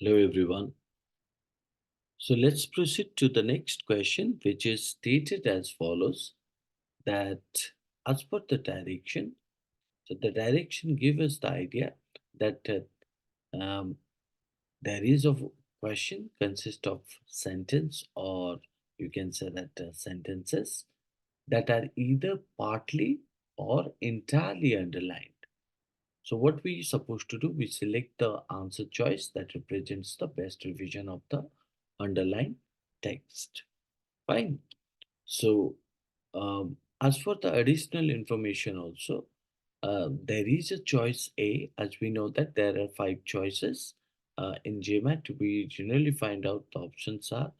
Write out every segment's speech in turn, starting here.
Hello everyone. So let's proceed to the next question, which is stated as follows that as per the direction, so the direction gives us the idea that there is a question consists of sentence, or you can say that sentences that are either partly or entirely underlined. So what we supposed to do, we select the answer choice that represents the best revision of the underlined text. Fine. So as for the additional information also, there is a choice A, as we know that there are five choices. In GMAT, we generally find out the options are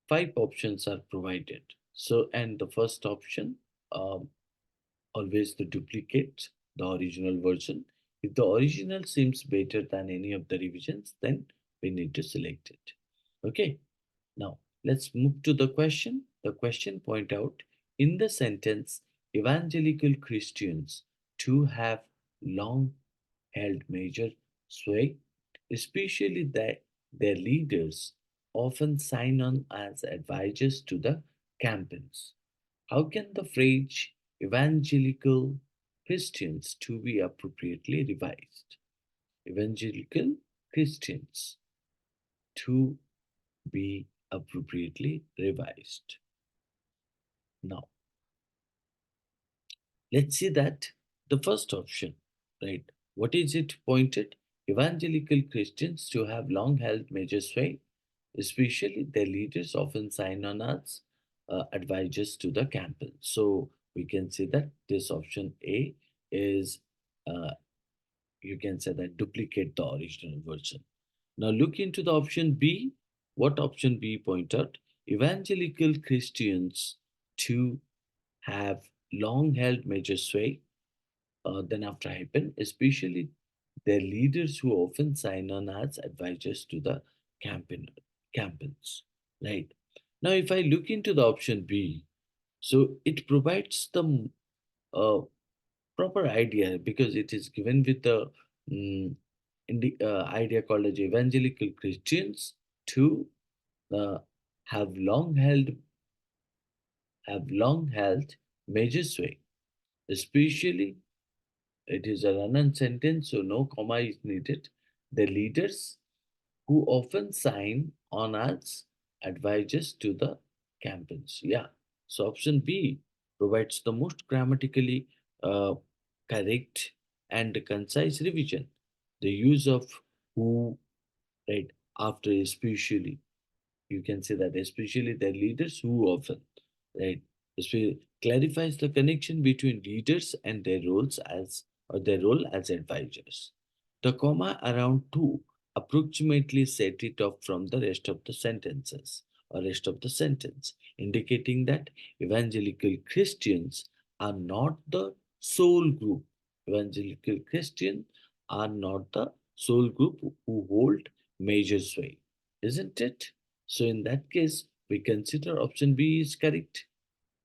five options are provided. So, and the first option, um, always the duplicate the original version. If the original seems better than any of the revisions, then we need to select it. Okay. Now, let's move to the question. The question point out in the sentence, evangelical Christians too have long held major sway, especially that their leaders often sign on as advisors to the campaigns. How can the phrase evangelical Christians to be appropriately revised? Evangelical Christians to be appropriately revised. Now, let's see that the first option, right? What is it pointed? Evangelical Christians to have long held major sway, especially their leaders often sign on as advisors to the campaign. So we can say that this option A is, uh, you can say that duplicate the original version. Now look into the option B. What option B point out? Evangelical Christians to have long held major sway then after happen, especially their leaders who often sign on as advisors to the campaign campaigns. Right. Now, if I look into the option B, so it provides the uh, proper idea because it is given with the in the idea called as evangelical Christians to uh, have long held have long held major sway, especially it is a run-on sentence, so no comma is needed. The leaders who often sign on as advisors to the campaigns. Yeah. So option B provides the most grammatically uh, correct and concise revision. The use of who, right, after especially. You can say that especially the leaders who often, right, clarifies the connection between leaders and their roles as or their role as advisors. The comma around two approximately set it off from the rest of the sentences or rest of the sentence, indicating that evangelical Christians are not the sole group. Evangelical Christians are not the sole group who hold major sway, isn't it? So in that case, we consider option B is correct,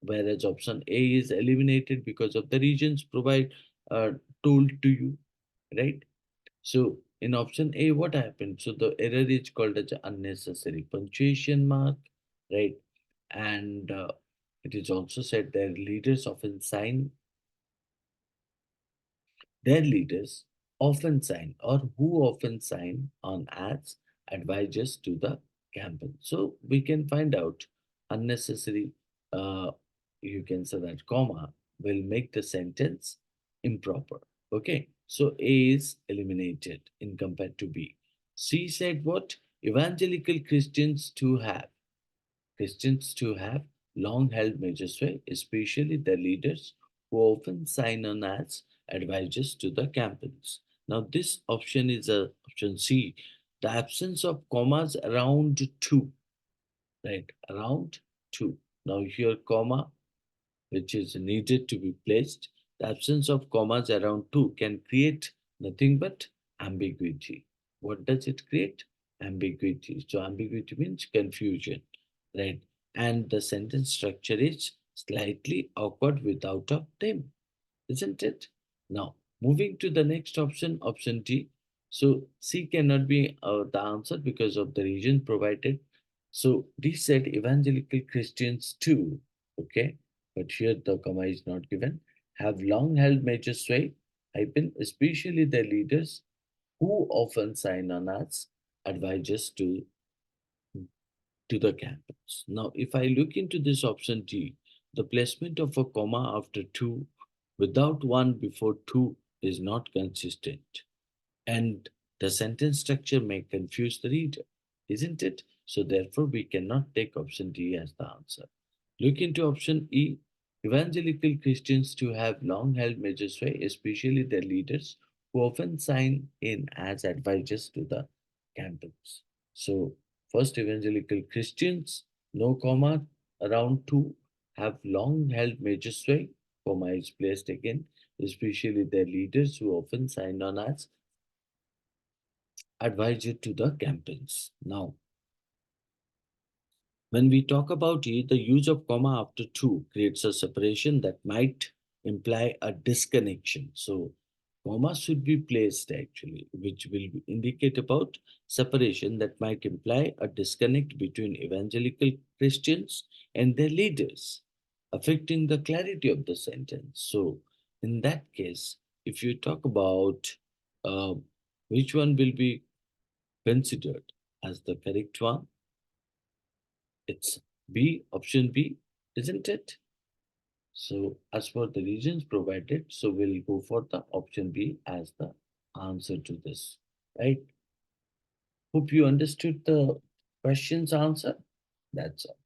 whereas option A is eliminated because of the regions provide uh, told to you, right? So in option A, what happened? So the error is called as unnecessary punctuation mark, right? And it is also said that leaders often sign their leaders often sign or who often sign on as advisors to the campaign. So we can find out unnecessary, uh, you can say that comma will make the sentence improper. Okay, so A is eliminated in compared to B. C said what? Evangelical Christians to have long held major sway, especially their leaders who often sign on as advisors to the campaigns. Now, this option is a option C. The absence of commas around two, right? Around two. Now, here, comma, which is needed to be placed, the absence of commas around two can create nothing but ambiguity. What does it create? Ambiguity. So, ambiguity means confusion, right? And the sentence structure is slightly awkward without of them, isn't it? Now, moving to the next option, option D. So C cannot be the answer because of the region provided. So D said evangelical Christians too. Okay, but here the comma is not given. Have long held major sway, hyphen, especially their leaders who often sign on as advisors to the campus. Now, if I look into this option D, the placement of a comma after two without one before two is not consistent. And the sentence structure may confuse the reader, isn't it? So therefore, we cannot take option D as the answer. Look into option E. Evangelical Christians to have long held major sway, especially their leaders, who often sign in as advisors to the campus. So, first, evangelical Christians, no comma, around two, have long held major sway, comma is placed again, especially their leaders who often sign on as advisor to the campaigns. Now, when we talk about it, the use of comma after two creates a separation that might imply a disconnection. So, comma should be placed actually, which will indicate about separation that might imply a disconnect between evangelical Christians and their leaders, affecting the clarity of the sentence. So, in that case, if you talk about uh, which one will be considered as the correct one, it's B, option B, isn't it? So, as for the reasons provided, so we'll go for the option B as the answer to this, right? Hope you understood the question's answer. That's all.